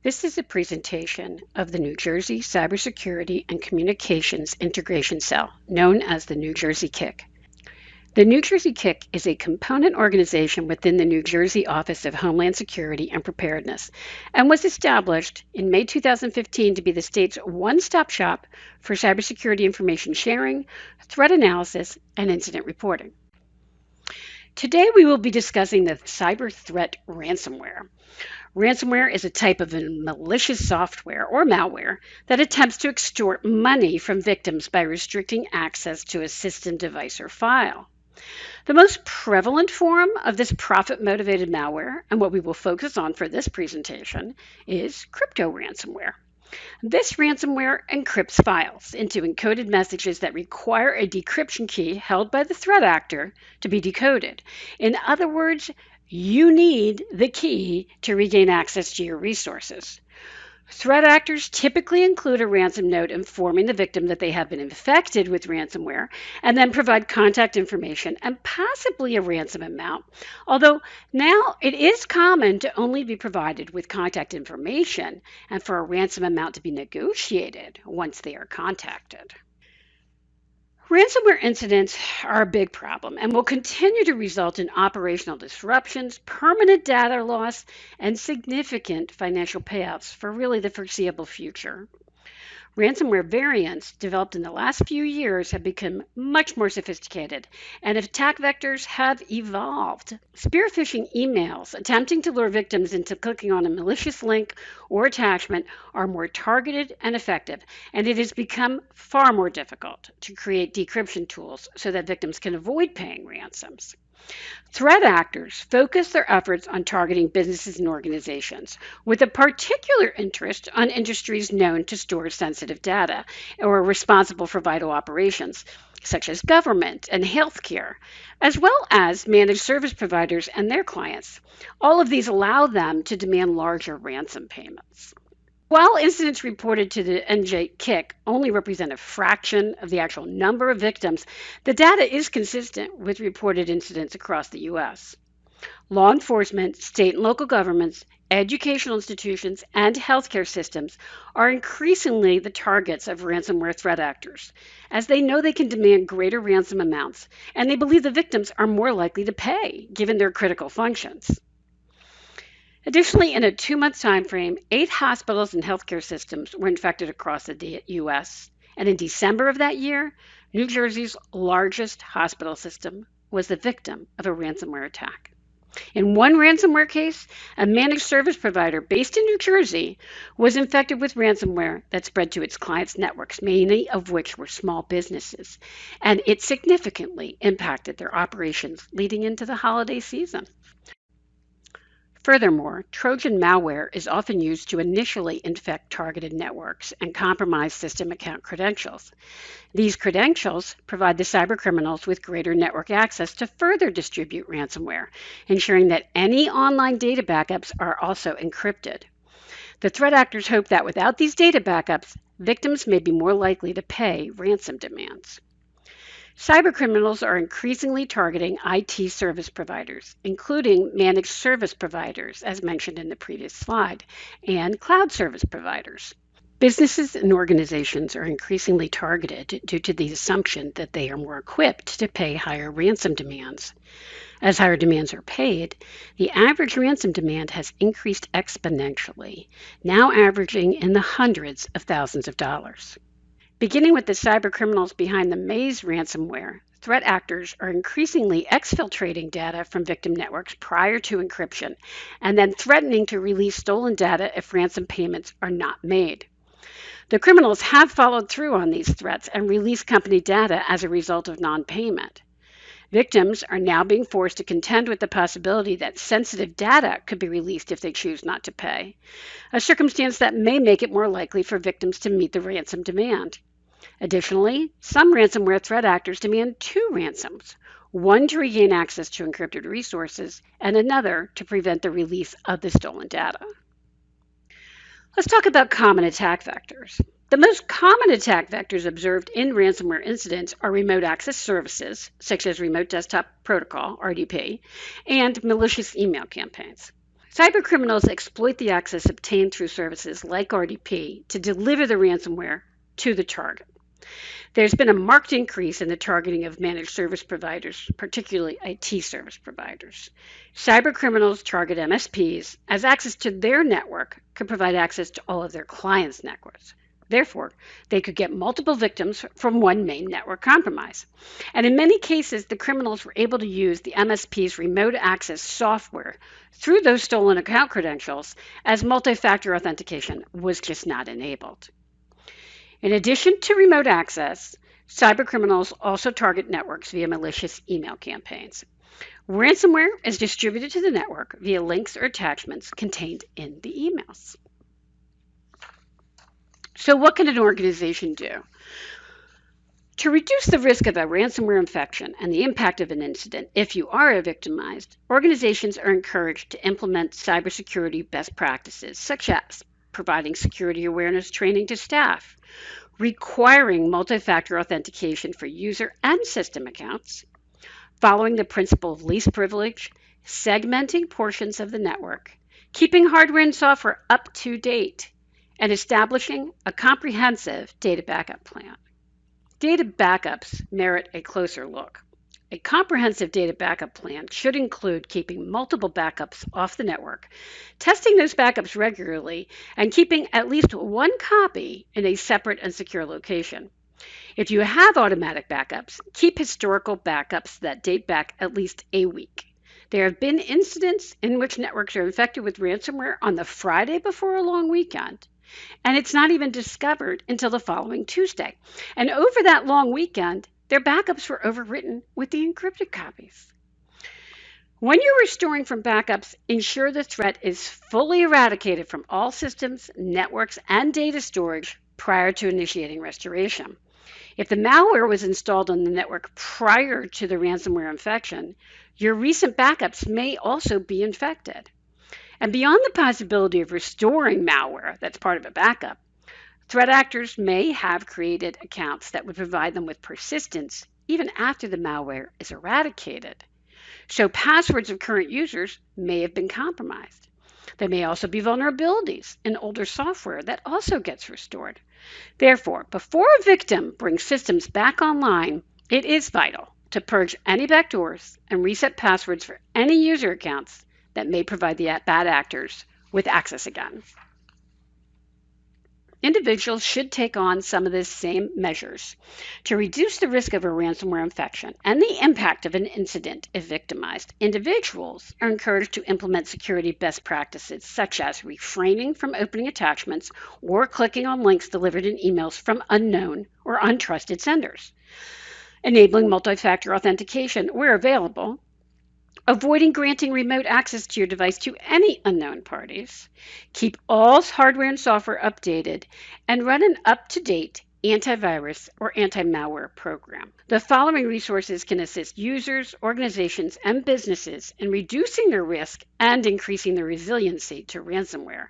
This is a presentation of the New Jersey Cybersecurity and Communications Integration Cell, known as the New Jersey KIC. The New Jersey KIC is a component organization within the New Jersey Office of Homeland Security and Preparedness and was established in May 2015 to be the state's one-stop shop for cybersecurity information sharing, threat analysis, and incident reporting. Today we will be discussing the cyber threat ransomware. Ransomware is a type of malicious software or malware that attempts to extort money from victims by restricting access to a system, device, or file. The most prevalent form of this profit-motivated malware, and what we will focus on for this presentation, is crypto ransomware. This ransomware encrypts files into encoded messages that require a decryption key held by the threat actor to be decoded. In other words, you need the key to regain access to your resources. Threat actors typically include a ransom note informing the victim that they have been infected with ransomware and then provide contact information and possibly a ransom amount, although now it is common to only be provided with contact information and for a ransom amount to be negotiated once they are contacted. Ransomware incidents are a big problem and will continue to result in operational disruptions, permanent data loss, and significant financial payouts for really the foreseeable future. Ransomware variants developed in the last few years have become much more sophisticated, and attack vectors have evolved. Spear phishing emails attempting to lure victims into clicking on a malicious link or attachment are more targeted and effective, and it has become far more difficult to create decryption tools so that victims can avoid paying ransoms. Threat actors focus their efforts on targeting businesses and organizations, with a particular interest on industries known to store sensitive data or are responsible for vital operations, such as government and healthcare, as well as managed service providers and their clients. All of these allow them to demand larger ransom payments. While incidents reported to the NJ KIC only represent a fraction of the actual number of victims, the data is consistent with reported incidents across the U.S. Law enforcement, state and local governments, educational institutions, and healthcare systems are increasingly the targets of ransomware threat actors, as they know they can demand greater ransom amounts, and they believe the victims are more likely to pay, given their critical functions. Additionally, in a 2-month time frame, 8 hospitals and healthcare systems were infected across the U.S. And in December of that year, New Jersey's largest hospital system was the victim of a ransomware attack. In one ransomware case, a managed service provider based in New Jersey was infected with ransomware that spread to its clients' networks, many of which were small businesses, and it significantly impacted their operations leading into the holiday season. Furthermore, Trojan malware is often used to initially infect targeted networks and compromise system account credentials. These credentials provide the cybercriminals with greater network access to further distribute ransomware, ensuring that any online data backups are also encrypted. The threat actors hope that without these data backups, victims may be more likely to pay ransom demands. Cybercriminals are increasingly targeting IT service providers, including managed service providers, as mentioned in the previous slide, and cloud service providers. Businesses and organizations are increasingly targeted due to the assumption that they are more equipped to pay higher ransom demands. As higher demands are paid, the average ransom demand has increased exponentially, now averaging in the hundreds of thousands of dollars. Beginning with the cybercriminals behind the Maze ransomware, threat actors are increasingly exfiltrating data from victim networks prior to encryption, and then threatening to release stolen data if ransom payments are not made. The criminals have followed through on these threats and released company data as a result of non-payment. Victims are now being forced to contend with the possibility that sensitive data could be released if they choose not to pay, a circumstance that may make it more likely for victims to meet the ransom demand. Additionally, some ransomware threat actors demand 2 ransoms, one to regain access to encrypted resources and another to prevent the release of the stolen data. Let's talk about common attack vectors. The most common attack vectors observed in ransomware incidents are remote access services, such as Remote Desktop Protocol, RDP, and malicious email campaigns. Cybercriminals exploit the access obtained through services like RDP to deliver the ransomware to the target. There's been a marked increase in the targeting of managed service providers, particularly IT service providers. Cybercriminals target MSPs as access to their network could provide access to all of their clients' networks. Therefore, they could get multiple victims from one main network compromise. And in many cases, the criminals were able to use the MSP's remote access software through those stolen account credentials, as multi-factor authentication was just not enabled. In addition to remote access, cybercriminals also target networks via malicious email campaigns. Ransomware is distributed to the network via links or attachments contained in the emails. So, what can an organization do? To reduce the risk of a ransomware infection and the impact of an incident if you are victimized, organizations are encouraged to implement cybersecurity best practices, such as providing security awareness training to staff, requiring multi-factor authentication for user and system accounts, following the principle of least privilege, segmenting portions of the network, keeping hardware and software up to date, and establishing a comprehensive data backup plan. Data backups merit a closer look. A comprehensive data backup plan should include keeping multiple backups off the network, testing those backups regularly, and keeping at least one copy in a separate and secure location. If you have automatic backups, keep historical backups that date back at least a week. There have been incidents in which networks are infected with ransomware on the Friday before a long weekend, and it's not even discovered until the following Tuesday. And over that long weekend, their backups were overwritten with the encrypted copies. When you're restoring from backups, ensure the threat is fully eradicated from all systems, networks, and data storage prior to initiating restoration. If the malware was installed on the network prior to the ransomware infection, your recent backups may also be infected. And beyond the possibility of restoring malware that's part of a backup, threat actors may have created accounts that would provide them with persistence even after the malware is eradicated. So passwords of current users may have been compromised. There may also be vulnerabilities in older software that also gets restored. Therefore, before a victim brings systems back online, it is vital to purge any backdoors and reset passwords for any user accounts that may provide the bad actors with access again. Individuals should take on some of the same measures to reduce the risk of a ransomware infection and the impact of an incident if victimized. Individuals are encouraged to implement security best practices such as refraining from opening attachments or clicking on links delivered in emails from unknown or untrusted senders, enabling multi-factor authentication where available, avoiding granting remote access to your device to any unknown parties, keep all hardware and software updated, and run an up-to-date antivirus or anti-malware program. The following resources can assist users, organizations, and businesses in reducing their risk and increasing their resiliency to ransomware.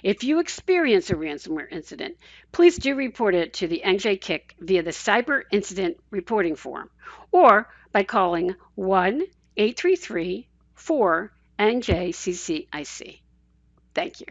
If you experience a ransomware incident, please do report it to the NJKIC via the Cyber Incident Reporting Form or by calling 1-833-4-NJCCIC. Thank you.